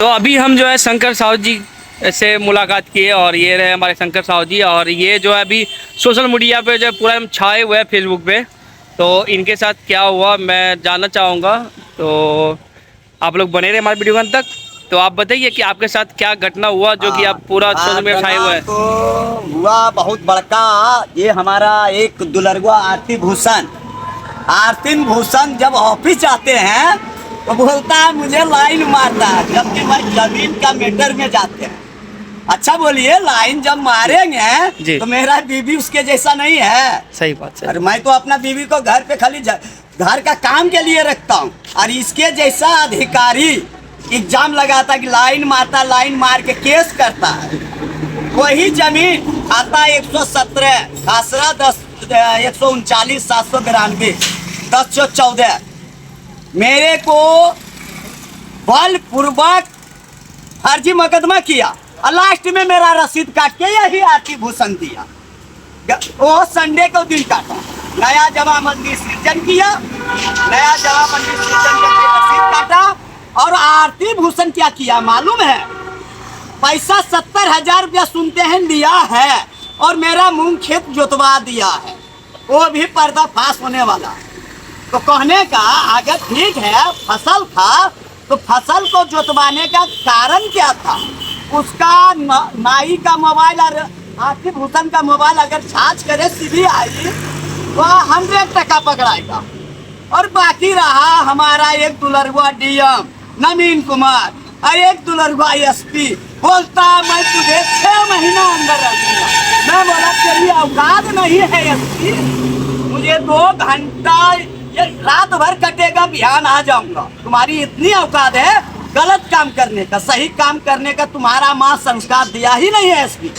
तो अभी हम जो है शंकर साहू जी से मुलाकात किए और ये रहे हमारे शंकर साहू जी। और ये जो है अभी सोशल मीडिया पे जो पूरा हम छाए हुए हैं फेसबुक पे, तो इनके साथ क्या हुआ मैं जानना चाहूँगा। तो आप लोग बने रहे हमारे वीडियो के अंत तक। तो आप बताइए कि आपके साथ क्या घटना हुआ जो कि आप पूरा सोशल मीडिया छाए हुए हैं। तो हुआ बहुत बड़का। ये हमारा एक दुलरवा आरती भूषण जब ऑफिस आते हैं तो बोलता है मुझे लाइन मारता है, जबकि मैं जमीन का मैटर में जाते हैं। अच्छा बोलिए, लाइन जब मारेंगे तो मेरा बीवी उसके जैसा नहीं है। सही बात है। और मैं तो अपना बीवी को घर पे खाली घर का काम के लिए रखता हूँ, और इसके जैसा अधिकारी एग्जाम लगाता कि लाइन मारता, लाइन मार के केस करता है। वही जमीन आता 117 खासरा 10 139 792 1014 मेरे को बलपूर्वक फर्जी मुकदमा किया, और लास्ट में मेरा रसीद काट के यही आरती भूषण दिया। वो संडे को दिन काटा, नया जमा मंदिर सृजन किया, नया जमा मंदिर सृजन करके रसीद काटा। और आरती भूषण क्या किया मालूम है? पैसा 70,000 रुपया सुनते हैं लिया है, और मेरा मूंग खेत जोतवा दिया है। वो भी पर्दाफाश होने वाला। तो कहने का अगर ठीक है फसल था तो फसल को जोतवाने का कारण क्या था? उसका नाई का मोबाइल और आरती भूषण का मोबाइल अगर जांच करे CBI तो 100% पकड़ाएगा। और बाकी रहा हमारा एक दुलरवा DM नवीन कुमार और एक दुलरवा SP, बोलता मैं तुझे 6 महीना अंदर रखूंगा। मैं बोला तेरी औकात नहीं है SP, मुझे 2 घंटा ये रात भर कटेगा, बिहान आ जाऊंगा। तुम्हारी इतनी औकात है गलत काम करने का, सही काम करने का तुम्हारा माँ संस्कार दिया ही नहीं है SP।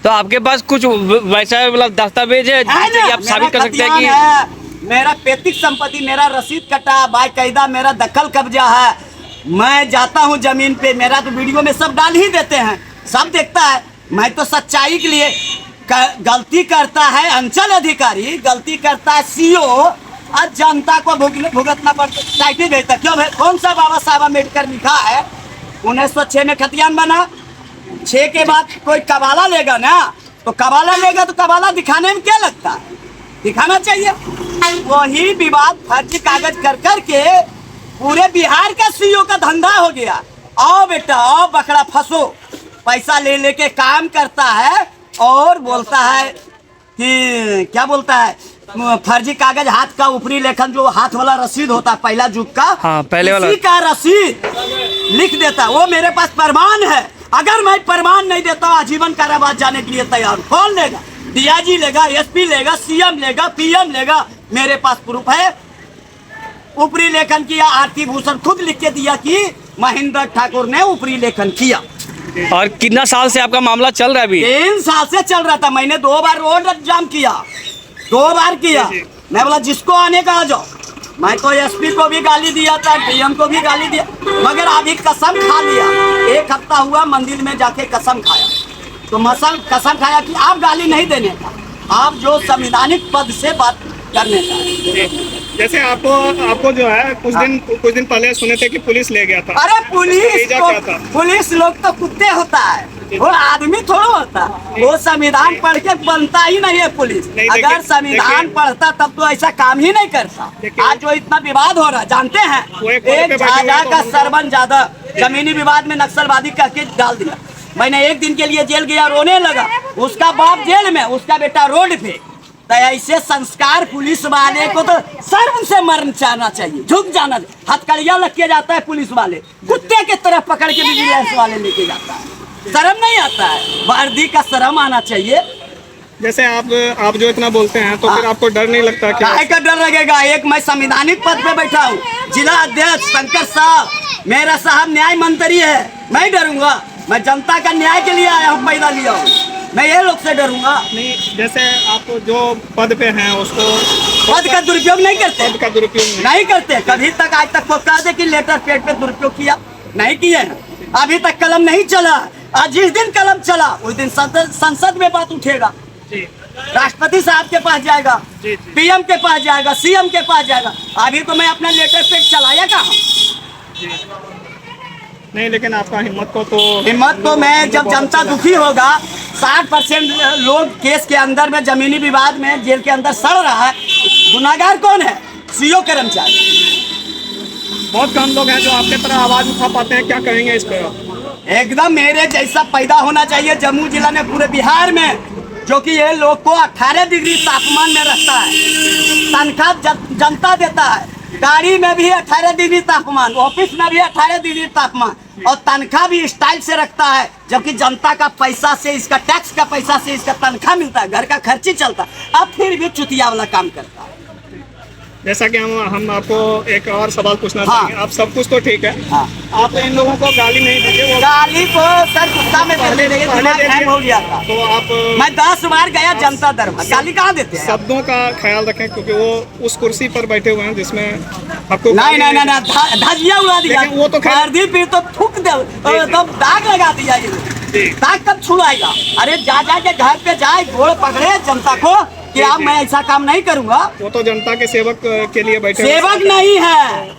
तो आपके पास कुछ वैसा मतलब दस्तावेज है जिससे आप साबित कर सकते हैं कि मेरा पैतृक संपत्ति, मेरा रसीद कटा, बाकायदा मेरा दखल कब्जा है। मैं जाता हूँ जमीन पे, मेरा तो वीडियो में सब डाल ही देते हैं, सब देखता है। मैं तो सच्चाई के लिए गलती करता है अंचल अधिकारी, गलती करता है CO, आज जनता को भुगतना पड़ता। टाइटिल भेजता क्यों भाई? कौन सा बाबा साहब अम्बेडकर लिखा है 1906 में खतियान बना। 6 के बाद कोई कबाला लेगा ना, तो कबाला लेगा तो कबाला दिखाने में क्या लगता है? दिखाना चाहिए। वही विवाद फर्जी कागज कर करके पूरे बिहार का CEO का धंधा हो गया। आओ बेटा आओ बकरा फंसो, पैसा ले लेके काम करता है और बोलता है कि क्या बोलता है, फर्जी कागज, हाथ का ऊपरी लेखन, जो हाथ वाला रसीद होता है पहला युग का, हाँ, पहले वाला का रसीद लिख देता। वो मेरे पास प्रमाण है, अगर मैं प्रमाण नहीं देता आजीवन कारावास जाने के लिए तैयार। कौन लेगा? DIG लेगा, SP लेगा, CM लेगा, PM लेगा। मेरे पास प्रूफ है। ऊपरी लेखन किया, आरती भूषण खुद लिख के दिया कि महेंद्र ठाकुर ने ऊपरी लेखन किया। और कितना साल से आपका मामला चल रहा है? अभी 3 साल से चल रहा था। मैंने 2 बार रोड जाम किया, 2 बार किया। मैं बोला जिसको आने का आ जाओ। मैं तो SP को भी गाली दिया था, DM को भी गाली दिया, मगर अभी कसम खा लिया। 1 हफ्ता हुआ मंदिर में जाके कसम खाया। तो कसम खाया कि आप गाली नहीं देने का, आप जो संवैधानिक पद से बात करने का। जैसे आपको जो है कुछ दिन पहले सुने थे कि पुलिस ले गया था। अरे पुलिस लोग तो कुत्ते होता है, वो आदमी थोड़ा होता है। वो संविधान पढ़ के बनता ही नहीं है पुलिस। अगर संविधान पढ़ता तब तो ऐसा काम ही नहीं करता। आज जो इतना विवाद हो रहा है जानते हैं, एक झाझा का सरवन यादव जमीनी विवाद में नक्सलवादी कह के डाल दिया। मैंने 1 दिन के लिए जेल गया, रोने लगा। उसका बाप जेल में, उसका बेटा रोड पे। तो ऐसे संस्कार पुलिस वाले को तो शर्म से मरना चाहना चाहिए, झुक जाना। हथकड़िया लग के जाता है पुलिस वाले, कुत्ते के तरफ पकड़ के विजिलेंस वाले लेके जाता है। शर्म नहीं आता है, वर्दी का शर्म आना चाहिए। जैसे आप जो इतना बोलते हैं तो फिर आपको डर नहीं लगता? क्या का डर लगेगा? एक मैं संवैधानिक पद पे बैठा हूँ, जिला अध्यक्ष शंकर साहब, मेरा साहब न्याय मंत्री है। मैं डरूंगा? मैं जनता का न्याय के लिए आया हूँ, पैदा लिया हूँ। मैं ये लोग से डरूंगा नहीं? जैसे आप जो पद पे हैं उसको पद का दुरुपयोग नहीं करते? पद का दुरुपयोग नहीं करते। कभी तक आज तक को कह दे कि लेटर पेड पे दुरुपयोग किया? नहीं किए हैं। अभी तक कलम नहीं चला। आज जिस दिन कलम चला उस दिन संसद में बात उठेगा, राष्ट्रपति साहब के पास जाएगा, PM के पास जाएगा, CM के पास जाएगा। अभी तो मैं अपना लेटर पेड चलाया कहाँ? नहीं, लेकिन आपका हिम्मत को तो हिम्मत तो मैं जब जनता दुखी होगा, 60% लोग केस के अंदर में जमीनी विवाद में जेल के अंदर सड़ रहा है, गुनाहगार कौन है? सीओ कर्मचारी। बहुत कम लोग हैं जो आपके तरह आवाज उठा पाते हैं, क्या कहेंगे इस पर? एकदम मेरे जैसा पैदा होना चाहिए जम्मू जिला में, पूरे बिहार में, जो कि ये लोग को 18 डिग्री तापमान में रखता है, तनख्वाह जनता देता है, गाड़ी में भी 18 डिग्री तापमान, ऑफिस में भी 18 डिग्री तापमान, और तनख्वाह भी स्टाइल से रखता है, जबकि जनता का पैसा से, इसका टैक्स का पैसा से इसका तनख्वाह मिलता है, घर का खर्ची चलता है, अब फिर भी चुतिया वाला काम करता है। जैसा कि हम आपको एक और सवाल पूछना हाँ। चाहेंगे। आप सब कुछ तो ठीक है, हाँ। आप इन लोगों को गाली नहीं दीजिए। वो गाली को सर गुस्सा में कर देंगे, दिमाग हैंग हो गया था। तो आप मैं 10 बार गया जनता दरबार, गाली कहाँ देते हैं? शब्दों का ख्याल रखें, क्योंकि वो उस कुर्सी पर बैठे हुए हैं जिसमें आपको नहीं नहीं नहीं, धजिया उड़ा दिया, लेकिन वो तो खैर- वर्दी पे तो थूक दे, तो दाग लगा दिया ये। जी। दाग कब छुड़ाएगा? अरे जा के घर पे जाए, गोड़ पकड़े जनता को कि अब मैं ऐसा काम नहीं करूंगा। वो तो जनता के सेवक के लिए बैठे हुए हैं। सेवक नहीं है,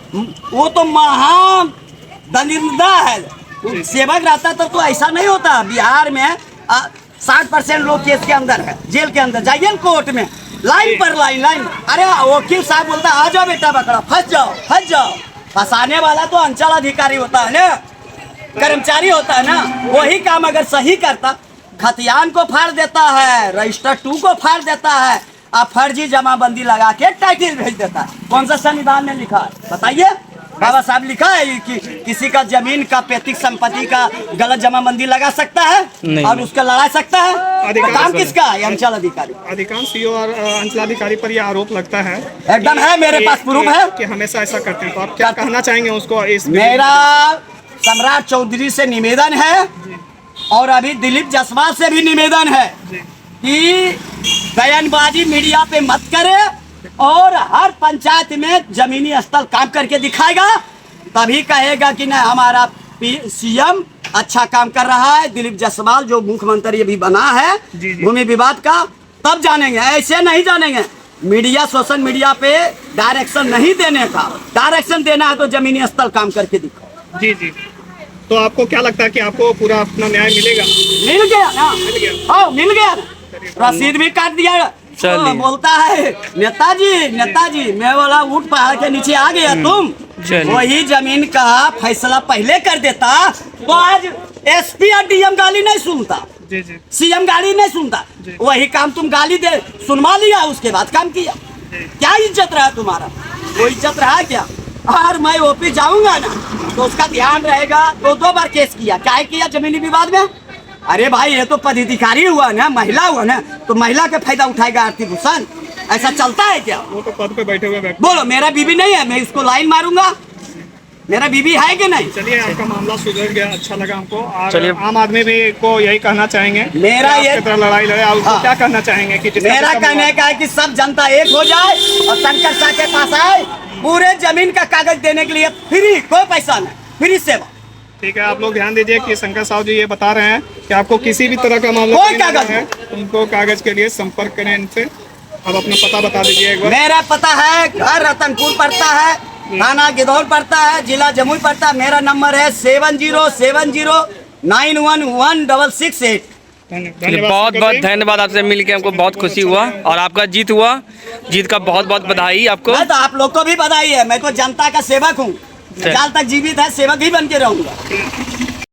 वो तो महा दलिंदा है। सेवक रहता तो ऐसा नहीं होता। बिहार में 60% लोग केस के अंदर है, जेल के अंदर। जाइए कोर्ट में, लाइन पर लाइन। अरे वकील साहब बोलता आ जाओ बेटा बकरा, फंस जाओ। फंसाने वाला तो अंचल अधिकारी होता है ना, कर्मचारी होता है ना। वही काम अगर सही करता, खतियान को फाड़ देता है, रजिस्टर 2 को फाड़ देता है, और फर्जी जमाबंदी लगा के टाइटल भेज देता है। कौन सा संविधान में लिखा है बताइए? बाबा साहब लिखा है कि किसी का जमीन का पैतृक संपत्ति का गलत जमाबंदी लगा सकता है नहीं। और उसका लड़ा सकता है? अधिकार- काम किसका है? अंचल अधिकारी। अधिकांश सीओ और अंचलाधिकारी पर यह आरोप लगता है। एकदम है, मेरे पास प्रूफ है कि हमेशा ऐसा करते हैं। तो आप क्या कहना चाहेंगे उसको? इस मेरा सम्राट चौधरी से निवेदन है, और अभी दिलीप जायसवाल से भी निवेदन है कि बयानबाजी मीडिया पे मत करे, और हर पंचायत में जमीनी स्थल काम करके दिखाएगा, तभी कहेगा कि नहीं हमारा सीएम अच्छा काम कर रहा है। दिलीप जायसवाल जो मुख्यमंत्री अभी बना है भूमि विवाद का, तब जानेंगे, ऐसे नहीं जानेंगे। मीडिया, सोशल मीडिया पे डायरेक्शन नहीं देने का, डायरेक्शन देना है तो जमीनी स्थल काम करके दिखाओ। जी। तो आपको क्या लगता है कि आपको पूरा अपना न्याय मिलेगा? मिल गया ना? हाँ मिल गया ना, रसीद भी काट दिया। तो बोलता है नेताजी मैं वाला ऊँट पहाड़ के नीचे आ गया, तुम वही जमीन का फैसला पहले कर देता तो आज एसपी और डीएम गाली नहीं सुनता, जी। सीएम गाली नहीं सुनता। वही काम तुम गाली दे सुनवा लिया, उसके बाद काम किया। क्या इज्जत रहा तुम्हारा? कोई इज्जत रहा क्या? और मैं ओपी जाऊंगा ना तो उसका ध्यान रहेगा। 2 बार केस किया, क्या किया जमीनी विवाद में? अरे भाई ये तो पदाधिकारी हुआ ना, महिला हुआ ना, तो महिला का फायदा उठाएगा आरती भूषण? ऐसा चलता है क्या? वो तो पद पे बैठे हुए व्यक्ति। बोलो मेरा बीबी नहीं है, मैं इसको लाइन मारूंगा? मेरा बीबी है कि नहीं? चलिए, आपका मामला सुधर गया, अच्छा लगा हमको। और चलिए। आम आदमी भी को यही कहना चाहेंगे, मेरा कि ये- आपकी तरह लड़ाई लड़े। आप उसको हाँ। क्या कहना चाहेंगे कि जिसका मेरा जिसका कहने का है कि सब जनता एक हो जाए और शंकर शाह के पास आए, पूरे जमीन का कागज देने के लिए फ्री, कोई पैसा नहीं, फ्री सेवा। ठीक है, आप लोग ध्यान दीजिए कि शंकर साहू जी ये बता रहे हैं कि आपको किसी भी तरह का मामला कोई लेना कागज है, उनको कागज के लिए संपर्क करें इनसे। अब अपना पता बता दीजिए एक बार। मेरा पता है, घर रतनपुर पड़ता है, थाना गिद्धौर पड़ता है, जिला जमुई पड़ता है। मेरा नंबर है 7070911668। चलिए, बहुत बहुत धन्यवाद। आपसे मिलके हमको बहुत खुशी हुआ, और आपका जीत हुआ, जीत का बहुत बहुत बधाई आपको। मैं तो आप लोग को भी बधाई है, मैं तो जनता का सेवक हूँ, जब तक जीवित है सेवक ही बन के रहूंगा।